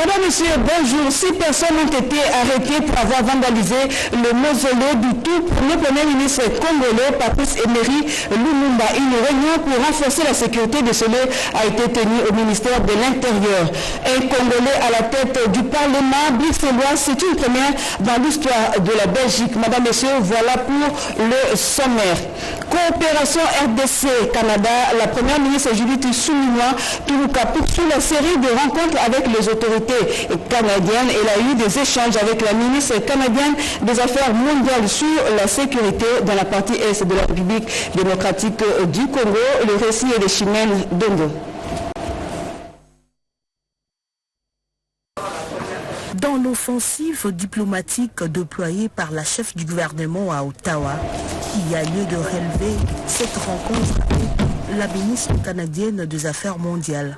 Madame, Monsieur, bonjour. 6 personnes ont été arrêtées pour avoir vandalisé le mausolée du tout premier Premier ministre congolais, Patrice Emery Lumumba. Une réunion pour renforcer la sécurité de ce lieu a été tenue au ministère de l'Intérieur. Un Congolais à la tête du Parlement bruxellois, c'est une première dans l'histoire de la Belgique. Madame, Monsieur, voilà pour le sommaire. Coopération RDC-Canada, la première ministre Judith Suminwa-Tuluka poursuit la série de rencontres avec les autorités canadiennes. Elle a eu des échanges avec la ministre canadienne des Affaires mondiales sur la sécurité dans la partie est de la République démocratique du Congo. Le récit est de Chimène Dongo. Dans l'offensive diplomatique déployée par la chef du gouvernement à Ottawa, il y a lieu de relever cette rencontre avec la ministre canadienne des Affaires mondiales.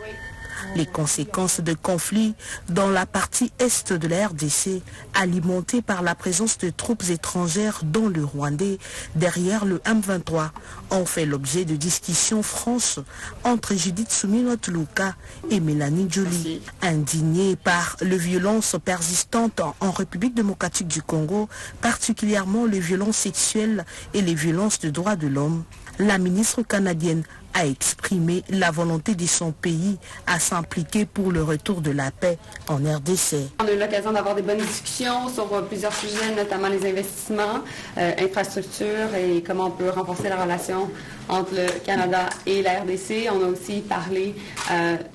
Les conséquences de conflits dans la partie est de la RDC, alimentées par la présence de troupes étrangères dont le Rwandais derrière le M23, ont fait l'objet de discussions franches entre Judith Suminwa-Tuluka et Mélanie Joly. Indignée par les violences persistantes en République démocratique du Congo, particulièrement les violences sexuelles et les violences de droits de l'homme, la ministre canadienne a exprimé la volonté de son pays à s'impliquer pour le retour de la paix en RDC. On a eu l'occasion d'avoir des bonnes discussions sur plusieurs sujets, notamment les investissements, infrastructures et comment on peut renforcer la relation entre le Canada et la RDC. On a aussi parlé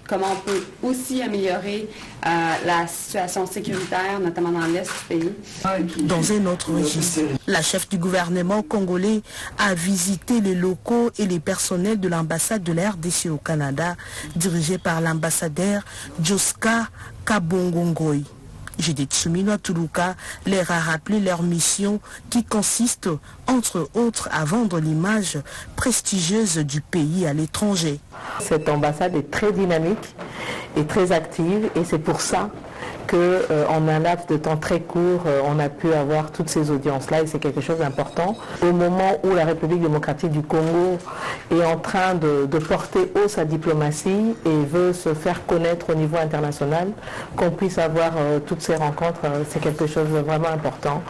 comment on peut aussi améliorer la situation sécuritaire, notamment dans l'est du pays. Dans un autre registre, la chef du gouvernement congolais a visité les locaux et les personnels de l'ambassade de la RDC au Canada, dirigée par l'ambassadeur Joska Kabongongoy. Judith Suminwa-Tuluka leur a rappelé leur mission qui consiste, entre autres, à vendre l'image prestigieuse du pays à l'étranger. Cette ambassade est très dynamique et très active et c'est pour ça qu'en un laps de temps très court, on a pu avoir toutes ces audiences-là et c'est quelque chose d'important. Au moment où la République démocratique du Congo est en train de porter haut sa diplomatie et veut se faire connaître au niveau international, qu'on puisse avoir toutes ces rencontres, c'est quelque chose de vraiment important.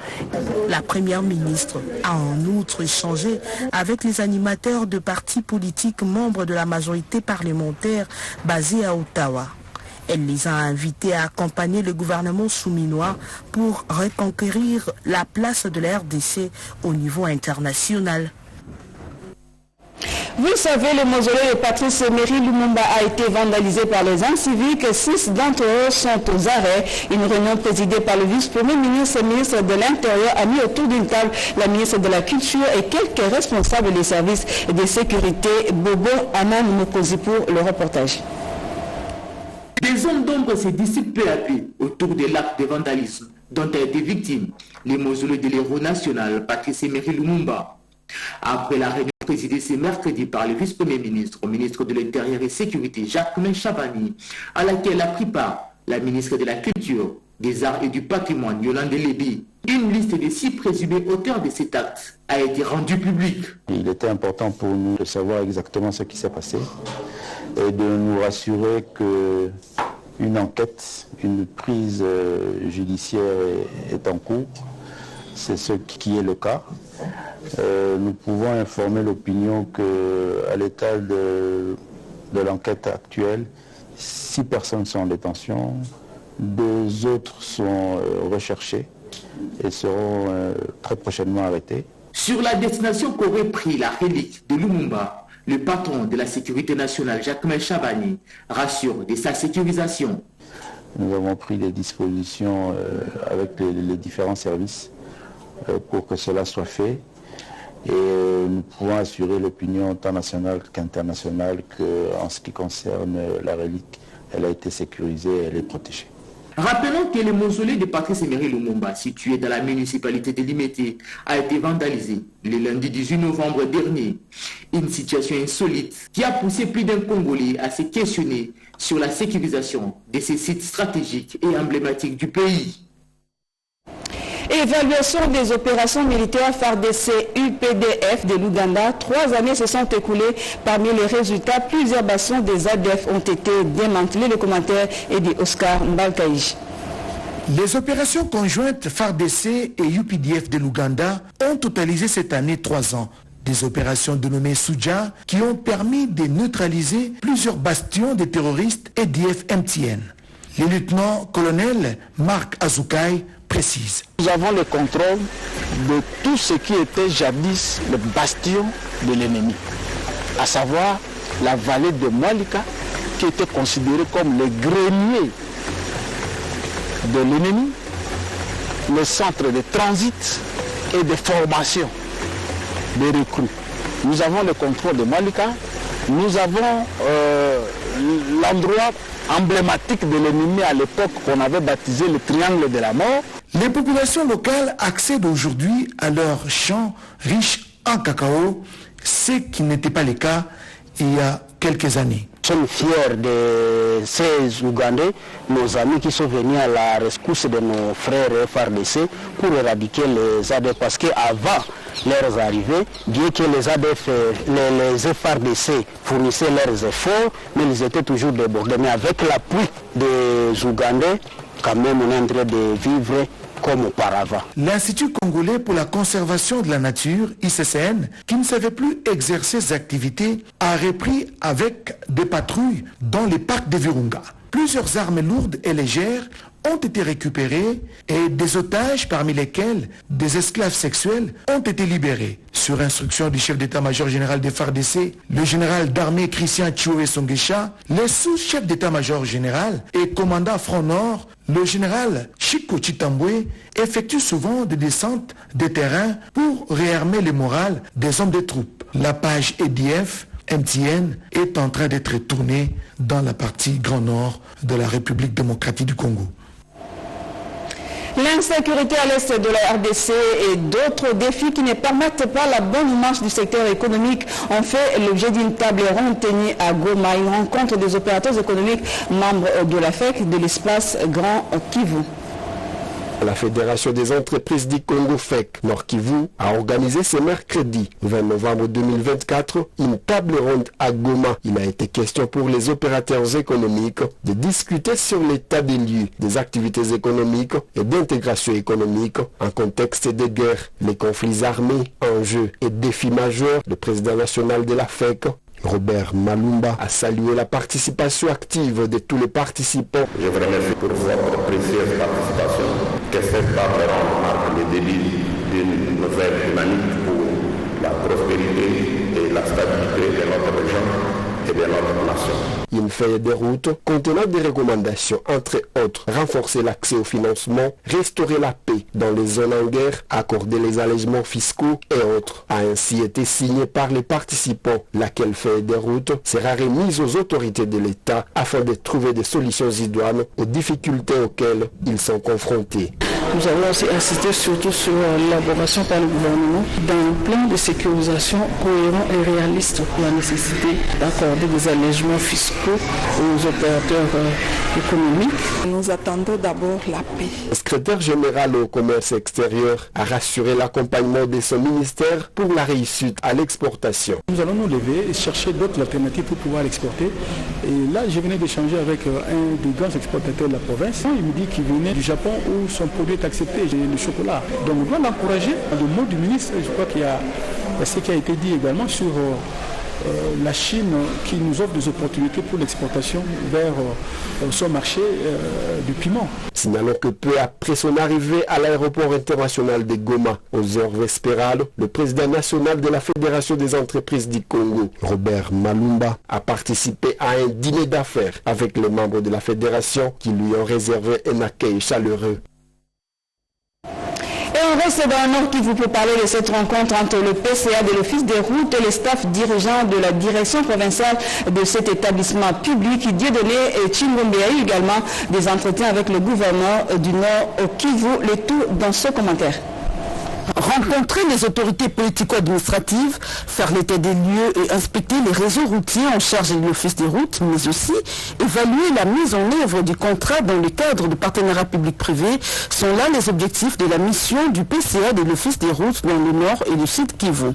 La première ministre a en outre échangé avec les animateurs de partis politiques membres de la majorité parlementaire basée à Ottawa. Elle les a invités à accompagner le gouvernement souminois pour reconquérir la place de la RDC au niveau international. Vous savez, le mausolée de Patrice Emery Lumumba a été vandalisé par les inciviques. 6 d'entre eux sont aux arrêts. Une réunion présidée par le vice-premier ministre et ministre de l'Intérieur a mis autour d'une table la ministre de la Culture et quelques responsables des services de sécurité. Bobo Aman Mokozi pour le reportage. Des zones d'ombre se dissipent peu à peu autour de l'acte de vandalisme dont a été victime les mausolées de l'héros national Patrice Emery Lumumba. Après la réunion présidée ce mercredi par le vice-premier ministre, au ministre de l'Intérieur et Sécurité Jacquemin Chabani, à laquelle a pris part la ministre de la Culture, des Arts et du Patrimoine Yolande Léby, une liste des 6 présumés auteurs de cet acte a été rendue publique. Il était important pour nous de savoir exactement ce qui s'est passé et de nous rassurer qu'une enquête, une prise judiciaire est en cours. C'est ce qui est le cas. Nous pouvons informer l'opinion qu'à l'état de l'enquête actuelle, 6 personnes sont en détention, 2 autres sont recherchés et seront très prochainement arrêtés. Sur la destination qu'aurait pris la relique de Lumumba, le patron de la sécurité nationale, Jacquemin Chabani, rassure de sa sécurisation. Nous avons pris des dispositions avec les différents services pour que cela soit fait. Et nous pouvons assurer l'opinion tant nationale qu'internationale qu'en ce qui concerne la relique, elle a été sécurisée et elle est protégée. Rappelons que le mausolée de Patrice Emery Lumumba, situé dans la municipalité de Limete, a été vandalisé le lundi 18 novembre dernier. Une situation insolite qui a poussé plus d'un Congolais à se questionner sur la sécurisation de ces sites stratégiques et emblématiques du pays. Évaluation des opérations militaires FARDC UPDF de l'Ouganda. 3 années se sont écoulées. Parmi les résultats, plusieurs bastions des ADF ont été démantelés. Le commentaire est d'Oscar Mbalkaïj. Les opérations conjointes FARDC et UPDF de l'Ouganda ont totalisé cette année 3 ans. Des opérations dénommées Souja qui ont permis de neutraliser plusieurs bastions des terroristes EDF-MTN. Le lieutenant-colonel Marc Azoukai précise. Nous avons le contrôle de tout ce qui était jadis le bastion de l'ennemi, à savoir la vallée de Mwalika qui était considérée comme le grenier de l'ennemi, le centre de transit et de formation des recrues. Nous avons le contrôle de Mwalika, nous avons l'endroit emblématique de l'ennemi à l'époque qu'on avait baptisé le triangle de la mort. Les populations locales accèdent aujourd'hui à leurs champs riches en cacao, ce qui n'était pas le cas il y a quelques années. Nous sommes fiers de ces Ougandais, nos amis qui sont venus à la rescousse de nos frères FARDC pour éradiquer les ADF. Parce qu'avant leur arrivée, bien que les ADF, les FARDC fournissaient leurs efforts, mais ils étaient toujours débordés. Mais avec l'appui des Ougandais, quand même on est en train de vivre comme auparavant. L'Institut congolais pour la conservation de la nature, ICCN, qui ne savait plus exercer ses activités, a repris avec des patrouilles dans les parcs de Virunga. Plusieurs armes lourdes et légères ont été récupérées et des otages, parmi lesquels des esclaves sexuels, ont été libérés. Sur instruction du chef d'état-major général des FARDC, le général d'armée Christian Tchoué Songesha, le sous-chef d'état-major général et commandant Front Nord, le général Chiko Chitambwe, effectue souvent des descentes de terrain pour réarmer le moral des hommes de troupes. La page EDF MTN est en train d'être tournée dans la partie Grand Nord de la République démocratique du Congo. L'insécurité à l'est de la RDC et d'autres défis qui ne permettent pas la bonne marche du secteur économique ont fait l'objet d'une table ronde tenue à Goma, une rencontre des opérateurs économiques membres de la FEC de l'espace Grand Kivu. La Fédération des entreprises du Congo FEC Nord Kivu a organisé ce mercredi 20 novembre 2024 une table ronde à Goma. Il a été question pour les opérateurs économiques de discuter sur l'état des lieux des activités économiques et d'intégration économique en contexte de guerre, les conflits armés, enjeux et défis majeurs. Le président national de la FEC, Robert Malumba, a salué la participation active de tous les participants. Je vous remercie pour votre précieuse participation que cette table ronde marque le début d'une nouvelle dynamique pour la prospérité et la stabilité de notre région et de notre nation. Une feuille de route contenant des recommandations, entre autres, renforcer l'accès au financement, restaurer la paix dans les zones en guerre, accorder les allègements fiscaux et autres, a ainsi été signée par les participants, laquelle feuille de route sera remise aux autorités de l'État afin de trouver des solutions idoines aux difficultés auxquelles ils sont confrontés. Nous avons aussi insisté surtout sur l'élaboration par le gouvernement d'un plan de sécurisation cohérent et réaliste pour la nécessité d'accorder des allègements fiscaux aux opérateurs économiques. Nous attendons d'abord la paix. Le secrétaire général au commerce extérieur a rassuré l'accompagnement de son ministère pour la réussite à l'exportation. Nous allons nous lever et chercher d'autres alternatives pour pouvoir exporter. Et là, je venais d'échanger avec un des grands exportateurs de la province. Il me dit qu'il venait du Japon où son produit est accepté, le chocolat. Donc on doit l'encourager. Le mot du ministre, je crois qu'il y a ce qui a été dit également sur la Chine qui nous offre des opportunités pour l'exportation vers son marché du piment. Signalons que peu après son arrivée à l'aéroport international de Goma, aux heures vespérales, le président national de la Fédération des entreprises du Congo, Robert Malumba, a participé à un dîner d'affaires avec les membres de la fédération qui lui ont réservé un accueil chaleureux. Et on reste dans le Nord qui vous peut parler de cette rencontre entre le PCA de l'Office des routes et le staff dirigeant de la direction provinciale de cet établissement public. Dieudonné et Chingombe a eu également des entretiens avec le gouverneur du Nord au Kivu. Le tout dans ce commentaire. Rencontre rencontrer les autorités politico-administratives, faire l'état des lieux et inspecter les réseaux routiers en charge de l'Office des routes, mais aussi évaluer la mise en œuvre du contrat dans le cadre de partenariat public-privé sont là les objectifs de la mission du PCA de l'Office des routes dans le nord et le sud Kivu.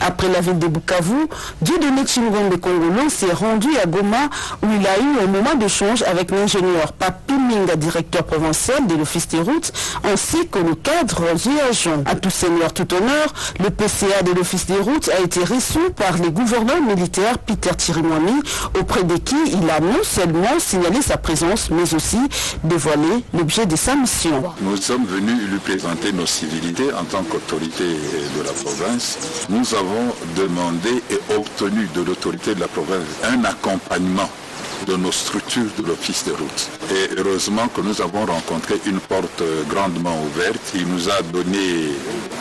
Après la ville de Bukavu, Dieudonné Chingombe Kongolo s'est rendu à Goma où il a eu un moment d'échange avec l'ingénieur Papi Minga, directeur provincial de l'Office des routes, ainsi que le cadre et agent. À tout seigneur, tout honneur, le PCA de l'Office des routes a été reçu par le gouverneur militaire Peter Chirimwami, auprès de qui il a non seulement signalé sa présence, mais aussi dévoilé l'objet de sa mission. Nous sommes venus lui présenter nos civilités en tant qu'autorité de la province. Nous avons demandé et obtenu de l'autorité de la province un accompagnement de nos structures de l'Office des routes. Et heureusement que nous avons rencontré une porte grandement ouverte. Il nous a donné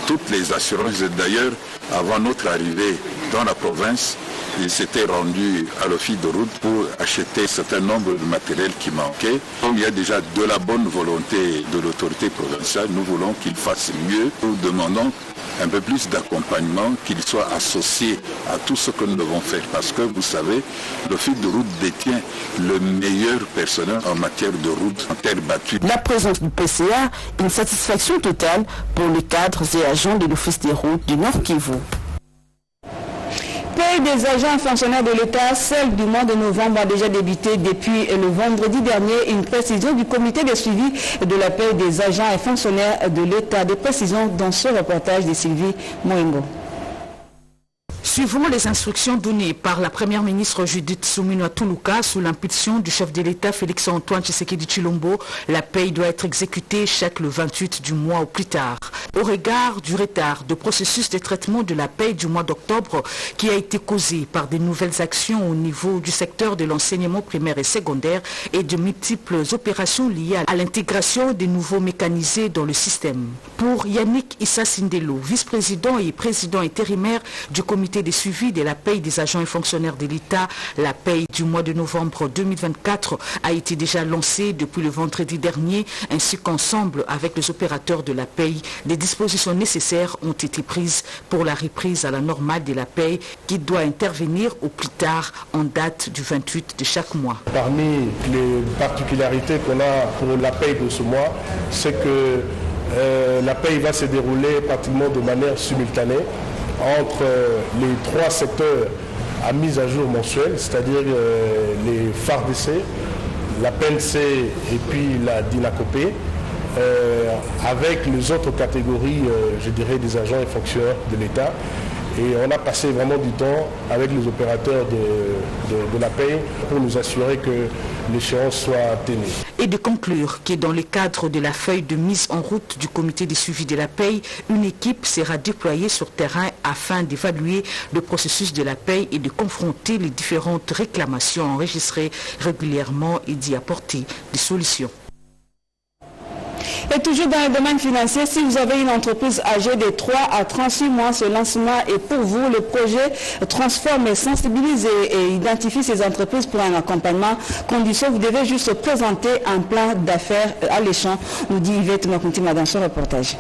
toutes les assurances. D'ailleurs, avant notre arrivée dans la province, il s'était rendu à l'Office de route pour acheter un certain nombre de matériel qui manquait. Il y a déjà de la bonne volonté de l'autorité provinciale. Nous voulons qu'il fasse mieux. Nous demandons un peu plus d'accompagnement, qu'il soit associé à tout ce que nous devons faire. Parce que vous savez, l'Office de route détient le meilleur personnel en matière de route en terre battue. La présence du PCA, une satisfaction totale pour les cadres et agents de l'Office des routes du Nord Kivu. Paye des agents et fonctionnaires de l'État, celle du mois de novembre a déjà débuté depuis le vendredi dernier. Une précision du comité de suivi de la paye des agents et fonctionnaires de l'État. Des précisions dans ce reportage de Sylvie Moingo. Suivant les instructions données par la première ministre Judith Suminwa Tuluka sous l'impulsion du chef de l'État Félix-Antoine Tshisekedi Tshilombo, la paye doit être exécutée chaque le 28 du mois au plus tard. Au regard du retard de processus de traitement de la paye du mois d'octobre qui a été causé par de nouvelles actions au niveau du secteur de l'enseignement primaire et secondaire et de multiples opérations liées à l'intégration des nouveaux mécanisés dans le système. Pour Yannick Issa Sindelo, vice-président et président intérimaire du comité de suivi de la paye des agents et fonctionnaires de l'État, la paye du mois de novembre 2024 a été déjà lancée depuis le vendredi dernier, ainsi qu'ensemble avec les opérateurs de la paye, des dispositions nécessaires ont été prises pour la reprise à la normale de la paye qui doit intervenir au plus tard en date du 28 de chaque mois. Parmi les particularités qu'on a pour la paye de ce mois, c'est que la paye va se dérouler pratiquement de manière simultanée entre les trois secteurs à mise à jour mensuelle, c'est-à-dire les FARDC, la PNC et puis la DINACOPé, avec les autres catégories, je dirais, des agents et fonctionnaires de l'État. Et on a passé vraiment du temps avec les opérateurs de la paye pour nous assurer que l'échéance soit tenue. Et de conclure que dans le cadre de la feuille de mise en route du comité de suivi de la paye, une équipe sera déployée sur terrain afin d'évaluer le processus de la paye et de confronter les différentes réclamations enregistrées régulièrement et d'y apporter des solutions. Et toujours dans le domaine financier, si vous avez une entreprise âgée de 3 à 36 mois, ce lancement est pour vous. Le projet transforme et sensibilise et identifie ces entreprises pour un accompagnement. Condition, vous devez juste présenter un plan d'affaires alléchant, nous dit Yvette Makuntima dans ce reportage.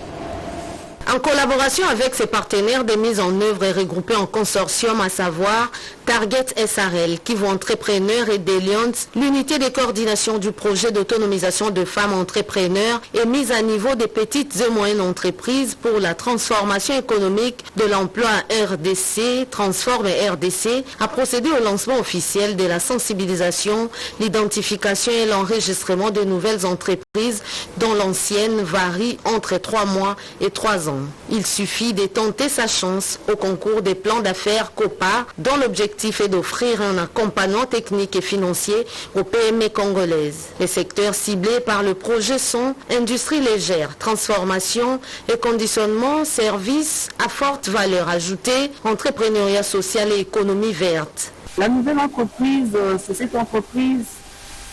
En collaboration avec ses partenaires, des mises en œuvre est regroupée en consortium, à savoir Target SRL, Kivu Entrepreneurs et Deliance, l'unité de coordination du projet d'autonomisation de femmes entrepreneurs et mise à niveau des petites et moyennes entreprises pour la transformation économique de l'emploi RDC, Transforme RDC, a procédé au lancement officiel de la sensibilisation, l'identification et l'enregistrement de nouvelles entreprises dont l'ancienne varie entre 3 mois et 3 ans. Il suffit de tenter sa chance au concours des plans d'affaires COPA, dont l'objectif est d'offrir un accompagnement technique et financier aux PME congolaises. Les secteurs ciblés par le projet sont industrie légère, transformation et conditionnement, services à forte valeur ajoutée, entrepreneuriat social et économie verte. La nouvelle entreprise, c'est cette entreprise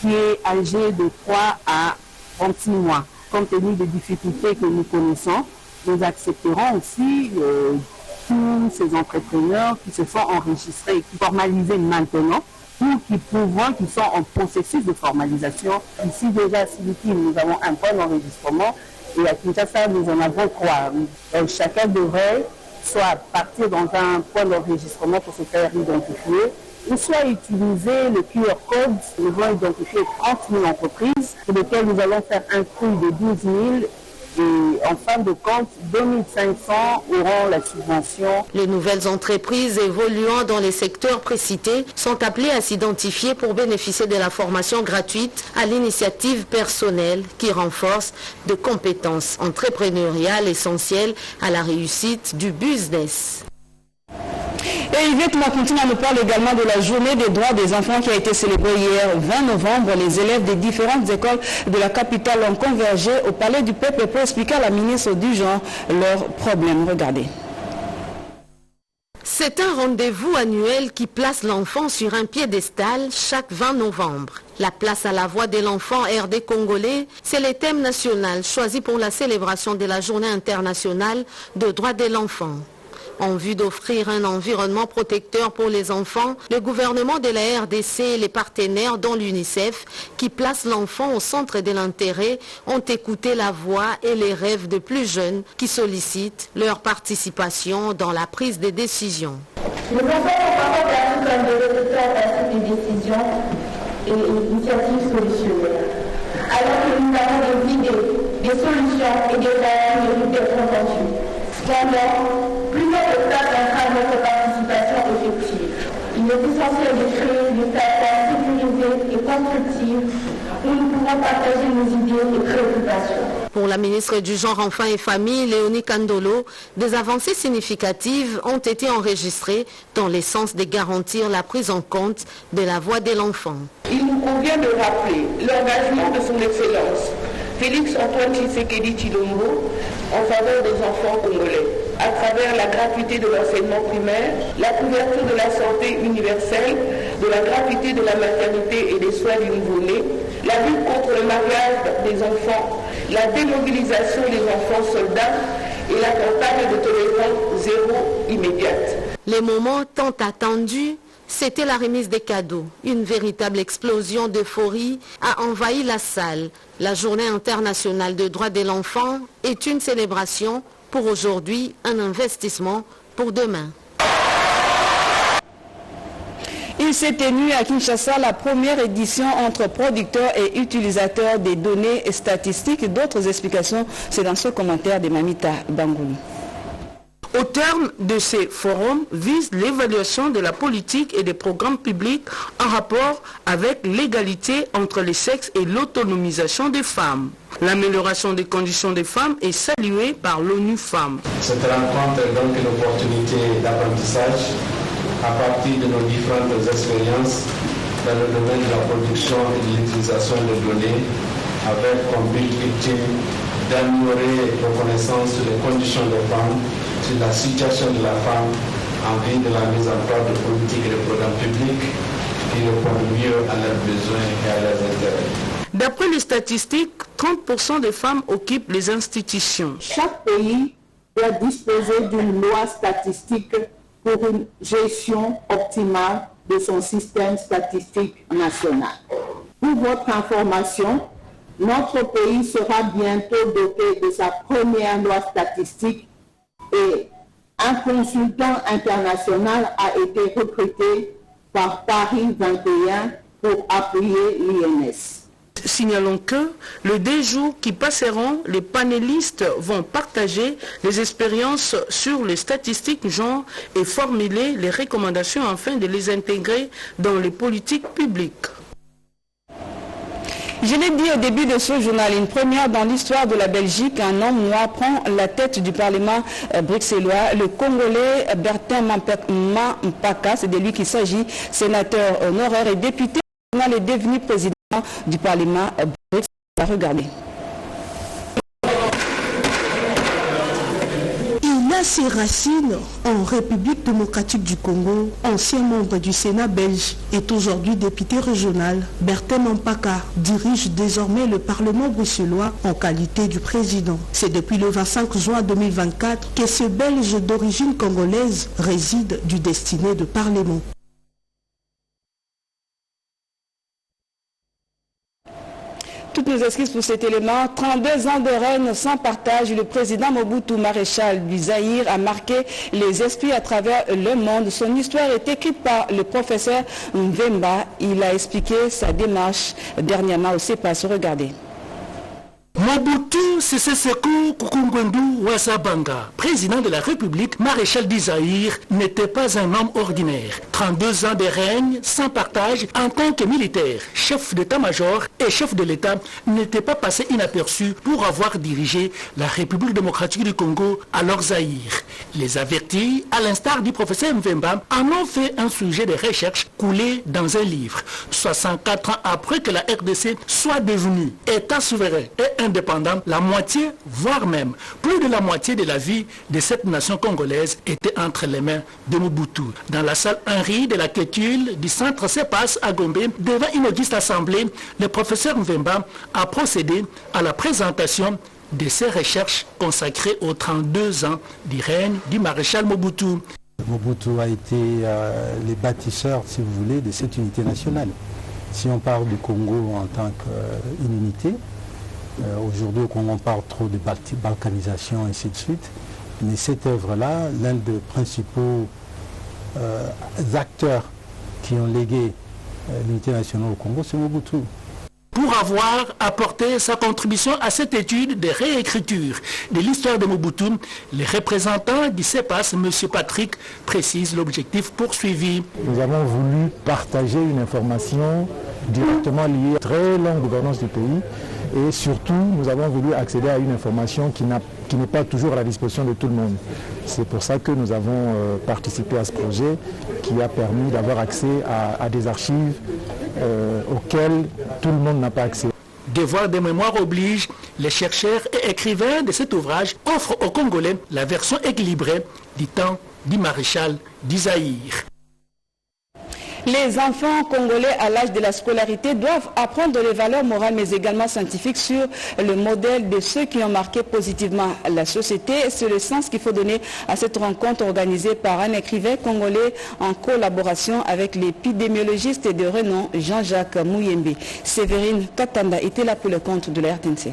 qui est âgée de 3 à 36 mois. Compte tenu des difficultés que nous connaissons, nous accepterons aussi tous ces entrepreneurs qui se sont enregistrés et qui sont formalisés maintenant ou qui prouvent qu'ils sont en processus de formalisation. Ici déjà, à Siliki, nous avons un point d'enregistrement Et à Kinshasa, nous en avons 3. Donc chacun devrait soit partir dans un point d'enregistrement pour se faire identifier, ou soit utiliser le QR code. Nous allons identifier 30 000 entreprises pour lesquelles nous allons faire un prix de 12 000 et en fin de compte, 2500 auront la subvention. Les nouvelles entreprises évoluant dans les secteurs précités sont appelées à s'identifier pour bénéficier de la formation gratuite à l'initiative personnelle qui renforce de compétences entrepreneuriales essentielles à la réussite du business. Et Yvette Makountina nous parle également de la journée des droits des enfants qui a été célébrée hier 20 novembre. Les élèves des différentes écoles de la capitale ont convergé au Palais du Peuple pour expliquer à la ministre du Genre leurs problèmes. Regardez. C'est un rendez-vous annuel qui place l'enfant sur un piédestal chaque 20 novembre. La place à la voix de l'enfant RD congolais, c'est le thème national choisi pour la célébration de la Journée internationale des droits de l'enfant. En vue d'offrir un environnement protecteur pour les enfants, le gouvernement de la RDC et les partenaires dont l'UNICEF, qui placent l'enfant au centre de l'intérêt, ont écouté la voix et les rêves de plus jeunes qui sollicitent leur participation dans la prise de décisions. Les enfants sont parfois perçus comme des résultats à la prise des décisions et initiatives solutionnaires. Alors que nous avons des idées, des solutions et des réactions de d'être entendues. Cependant, plusieurs obstacles entravent notre participation effective. Il est essentiel de créer des plateformes sécurisées et constructives où nous pouvons partager nos idées et préoccupations. Pour la ministre du Genre, Enfants et Famille, Léonie Kandolo, des avancées significatives ont été enregistrées dans le sens de garantir la prise en compte de la voix de l'enfant. Il nous convient de rappeler l'engagement de son Excellence Félix Antoine Tshisekedi Tshilombo en faveur des enfants congolais, à travers la gratuité de l'enseignement primaire, la couverture de la santé universelle, de la gratuité de la maternité et des soins du nouveau-né, la lutte contre le mariage des enfants, la démobilisation des enfants soldats et la campagne de tolérance zéro immédiate. Les moments tant attendus, c'était la remise des cadeaux. Une véritable explosion d'euphorie a envahi la salle. La Journée internationale des droits de l'enfant est une célébration pour aujourd'hui, un investissement pour demain. Il s'est tenu à Kinshasa la première édition entre producteurs et utilisateurs des données statistiques. D'autres explications, c'est dans ce commentaire de Mamita Bangoulou. Au terme de ces forums vise l'évaluation de la politique et des programmes publics en rapport avec l'égalité entre les sexes et l'autonomisation des femmes. L'amélioration des conditions des femmes est saluée par l'ONU Femmes. Cette rencontre est donc une opportunité d'apprentissage à partir de nos différentes expériences dans le domaine de la production et de l'utilisation de données avec comme but ultime d'améliorer la connaissance des conditions des femmes, sur la situation de la femme en vue de la mise en place de politiques et de programmes publics qui répondent mieux à leurs besoins et à leurs intérêts. D'après les statistiques, 30% des femmes occupent les institutions. Chaque pays doit disposer d'une loi statistique pour une gestion optimale de son système statistique national. Pour votre information, notre pays sera bientôt doté de sa première loi statistique et un consultant international a été recruté par Paris 21 pour appuyer l'INS. Signalons que les 2 jours qui passeront, les panélistes vont partager les expériences sur les statistiques genre et formuler les recommandations afin de les intégrer dans les politiques publiques. Je l'ai dit au début de ce journal, une première dans l'histoire de la Belgique, un homme noir prend la tête du Parlement bruxellois. Le Congolais Bertin Mampaka, c'est de lui qu'il s'agit, sénateur honoraire et député national est devenu président du Parlement bruxellois. Regardez. Il a ses racines en République démocratique du Congo, ancien membre du Sénat belge, est aujourd'hui député régional. Bertin Mampaka dirige désormais le Parlement bruxellois en qualité du président. C'est depuis le 25 juin 2024 que ce Belge d'origine congolaise réside du destiné de Parlement. Toutes nos nous excuses pour cet élément. 32 ans de règne sans partage, le président Mobutu Maréchal du Zaïre a marqué les esprits à travers le monde. Son histoire est écrite par le professeur Mvemba. Il a expliqué sa démarche dernièrement au CEPAS. Regardez. Mobutu Sese Seko Kukungwendu Wasabanga, président de la République, maréchal du Zaïre, n'était pas un homme ordinaire. 32 ans de règne sans partage en tant que militaire, chef d'état-major et chef de l'État n'était pas passé inaperçu pour avoir dirigé la République démocratique du Congo, alors Zaïre. Les avertis, à l'instar du professeur Mvemba, en ont fait un sujet de recherche coulé dans un livre. 64 ans après que la RDC soit devenue État souverain et indépendant, la moitié, voire même plus de la moitié de la vie de cette nation congolaise était entre les mains de Mobutu. Dans la salle Henri de la Quétule du centre CEPAS à Gombe, devant une auguste assemblée, le professeur Mvemba a procédé à la présentation de ses recherches consacrées aux 32 ans du règne du maréchal Mobutu. Mobutu a été les bâtisseurs, si vous voulez, de cette unité nationale. Si on parle du Congo en tant qu'une unité, aujourd'hui au Congo on parle trop de balkanisation et ainsi de suite, mais cette œuvre-là, l'un des principaux acteurs qui ont légué l'unité nationale au Congo, c'est Mobutu. Pour avoir apporté sa contribution à cette étude de réécriture de l'histoire de Mobutu, les représentants du CEPAS, M. Patrick, précisent l'objectif poursuivi. Nous avons voulu partager une information directement liée à la très longue gouvernance du pays et surtout nous avons voulu accéder à une information qui n'est pas toujours à la disposition de tout le monde. C'est pour ça que nous avons participé à ce projet qui a permis d'avoir accès à des archives auxquelles tout le monde n'a pas accès. Devoir de mémoire oblige, les chercheurs et écrivains de cet ouvrage offrent aux Congolais la version équilibrée du temps du maréchal du Zaïre. Les enfants congolais à l'âge de la scolarité doivent apprendre les valeurs morales mais également scientifiques sur le modèle de ceux qui ont marqué positivement la société. C'est le sens qu'il faut donner à cette rencontre organisée par un écrivain congolais en collaboration avec l'épidémiologiste de renom Jean-Jacques Mouyembe. Séverine Katanda était là pour le compte de la RTNC.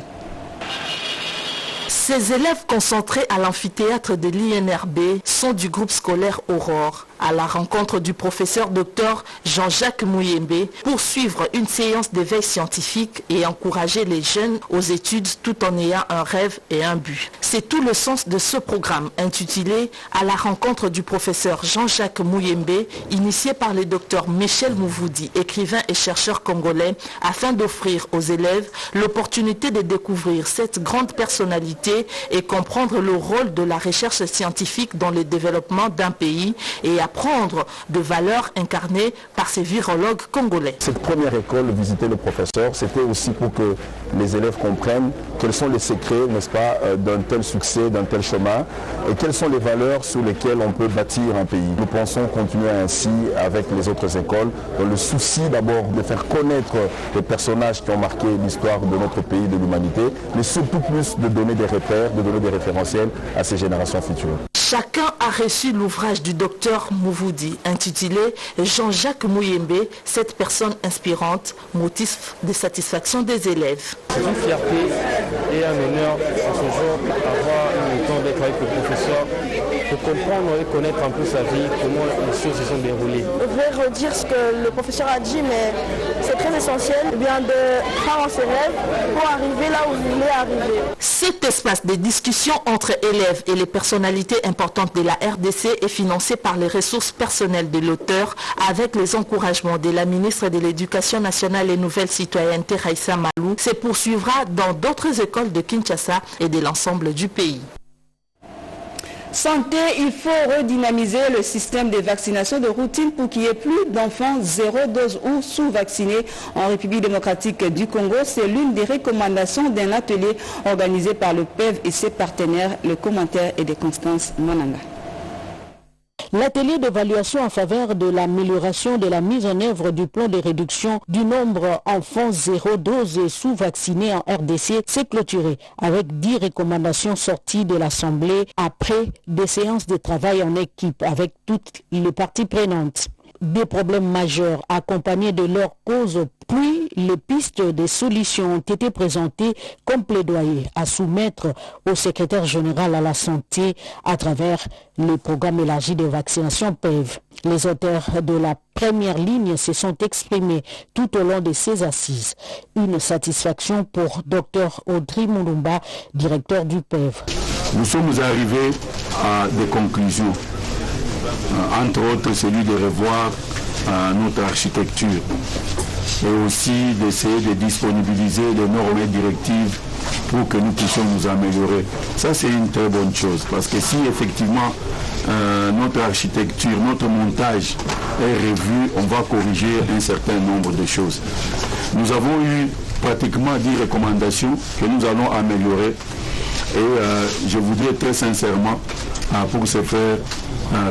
Ces élèves concentrés à l'amphithéâtre de l'INRB sont du groupe scolaire Aurore, à la rencontre du professeur Dr Jean-Jacques Mouyembe pour suivre une séance d'éveil scientifique et encourager les jeunes aux études tout en ayant un rêve et un but. C'est tout le sens de ce programme intitulé « À la rencontre du professeur Jean-Jacques Mouyembe » initié par le Dr Michel Mouvoudi, écrivain et chercheur congolais, afin d'offrir aux élèves l'opportunité de découvrir cette grande personnalité et comprendre le rôle de la recherche scientifique dans le développement d'un pays et apprendre de valeurs incarnées par ces virologues congolais. Cette première école, visiter le professeur, c'était aussi pour que les élèves comprennent quels sont les secrets, n'est-ce pas, d'un tel succès, d'un tel chemin, et quelles sont les valeurs sur lesquelles on peut bâtir un pays. Nous pensons continuer ainsi avec les autres écoles, dans le souci d'abord de faire connaître les personnages qui ont marqué l'histoire de notre pays, de l'humanité, mais surtout plus de donner des repères, de donner des référentiels à ces générations futures. Chacun a reçu l'ouvrage du docteur Mouvoudi intitulé Jean-Jacques Mouyembe, cette personne inspirante, motif de satisfaction des élèves. C'est une fierté et un honneur en ce jour d'avoir eu le temps d'être avec le professeur pour comprendre et connaître un peu sa vie, comment les choses se sont déroulées. Je vais redire ce que le professeur a dit, mais c'est très essentiel de croire en ses rêves pour arriver là où vous voulez arriver. Cet espace de discussion entre élèves et les personnalités importantes de la RDC est financé par les ressources personnelles de l'auteur avec les encouragements de la ministre de l'Éducation nationale et nouvelle citoyenneté Raissa Malou. Se poursuivra dans d'autres écoles de Kinshasa et de l'ensemble du pays. Santé, il faut redynamiser le système de vaccination de routine pour qu'il n'y ait plus d'enfants zéro dose ou sous-vaccinés en République démocratique du Congo. C'est l'une des recommandations d'un atelier organisé par le PEV et ses partenaires. Le commentaire est de Constance Monanga. L'atelier d'évaluation en faveur de l'amélioration de la mise en œuvre du plan de réduction du nombre d'enfants zéro dose et sous-vaccinés en RDC s'est clôturé avec 10 recommandations sorties de l'Assemblée après des séances de travail en équipe avec toutes les parties prenantes. des problèmes majeurs accompagnés de leurs causes, puis les pistes des solutions ont été présentées comme plaidoyer à soumettre au secrétaire général à la santé à travers le programme élargi de vaccination PEV. Les auteurs de la première ligne se sont exprimés tout au long de ces assises. Une satisfaction pour Dr Audrey Mulumba, directeur du PEV. Nous sommes arrivés à des conclusions, entre autres celui de revoir notre architecture et aussi d'essayer de disponibiliser des normes et directives pour que nous puissions nous améliorer. Ça, c'est une très bonne chose, parce que si effectivement notre architecture, notre montage est revu, on va corriger un certain nombre de choses. Nous avons eu pratiquement 10 recommandations que nous allons améliorer et je voudrais très sincèrement, pour ce faire,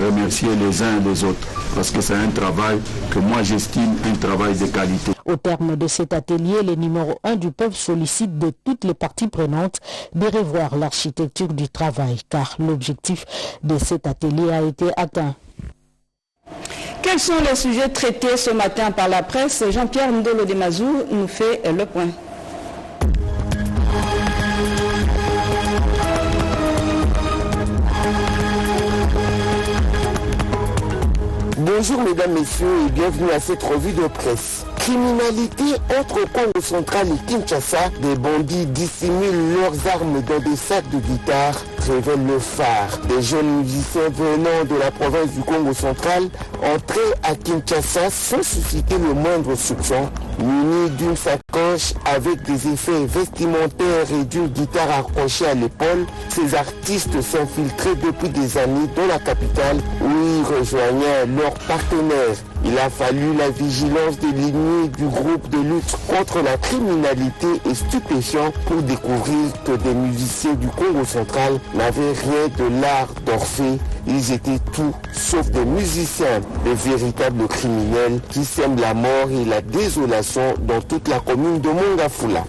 remercier les uns et les autres, parce que c'est un travail que moi j'estime un travail de qualité. Au terme de cet atelier, les numéros 1 du PEV sollicite de toutes les parties prenantes de revoir l'architecture du travail, car l'objectif de cet atelier a été atteint. Quels sont les sujets traités ce matin par la presse? Jean-Pierre Ndolo de Mazou nous fait le point. Bonjour mesdames, messieurs et bienvenue à cette revue de presse. Criminalité entre Congo central et Kinshasa, des bandits dissimulent leurs armes dans des sacs de guitare, révèle le phare. Des jeunes musiciens venant de la province du Congo central entrés à Kinshasa sans susciter le moindre soupçon, munis d'une sacoche avec des effets vestimentaires et d'une guitare accrochée à l'épaule. Ces artistes s'infiltraient depuis des années dans la capitale où ils rejoignaient leurs partenaires. Il a fallu la vigilance des lignées du groupe de lutte contre la criminalité et stupéfiants pour découvrir que des musiciens du Congo central n'avaient rien de l'art d'Orphée. Ils étaient tout sauf des musiciens, des véritables criminels qui sèment la mort et la désolation dans toute la commune de Mongafula.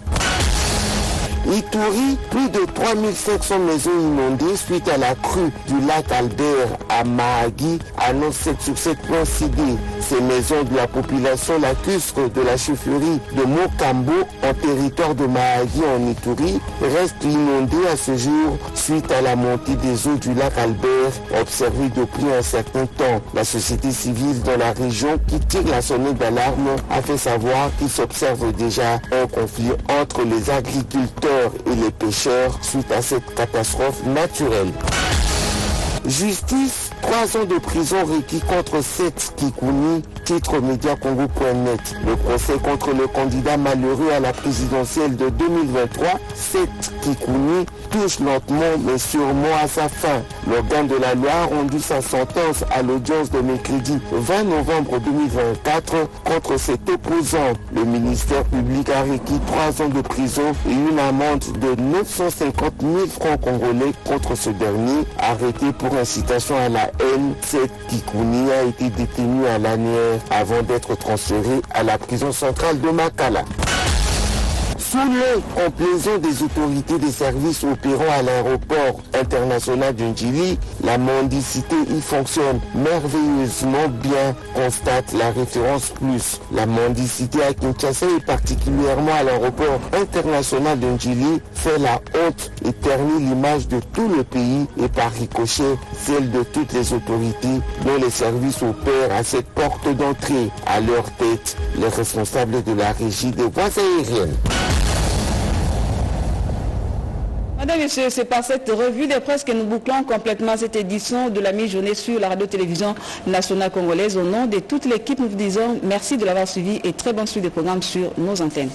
Ituri, plus de 3500 maisons inondées suite à la crue du lac Albert à Mahagi, annonce 7 sur 7 points cédés. Ces maisons de la population lacustre de la chefferie de Mokambo en territoire de Mahagi en Ituri restent inondées à ce jour suite à la montée des eaux du lac Albert observée depuis un certain temps. La société civile dans la région qui tire la sonnette d'alarme a fait savoir qu'il s'observe déjà un conflit entre les agriculteurs et les pêcheurs suite à cette catastrophe naturelle. Justice, 3 ans de prison requis contre 7 Kikouni, titre Mediacongo.net. Le procès contre le candidat malheureux à la présidentielle de 2023, 7 Kikouni, touche lentement mais sûrement à sa fin. L'organe de la loi a rendu sa sentence à l'audience de mercredi 20 novembre 2024 contre cet opposant. Le ministère public a requis 3 ans de prison et une amende de 950 000 francs congolais contre ce dernier, arrêté pour incitation à la haine. Cette Kikouni a été détenu à l'Anière avant d'être transféré à la prison centrale de Makala. Sous l'œil complaisant des autorités des services opérant à l'aéroport international de Ndjili, la mendicité y fonctionne merveilleusement bien, constate la référence plus. La mendicité à Kinshasa et particulièrement à l'aéroport international de Ndjili fait la honte et ternit l'image de tout le pays et par ricochet celle de toutes les autorités dont les services opèrent à cette porte d'entrée. À leur tête, les responsables de la régie des voies aériennes. Madame, Messieurs, c'est par cette revue de presse que nous bouclons complètement cette édition de la mi-journée sur la radio-télévision nationale congolaise. Au nom de toute l'équipe, nous vous disons merci de l'avoir suivi et très bonne suite des programmes sur nos antennes.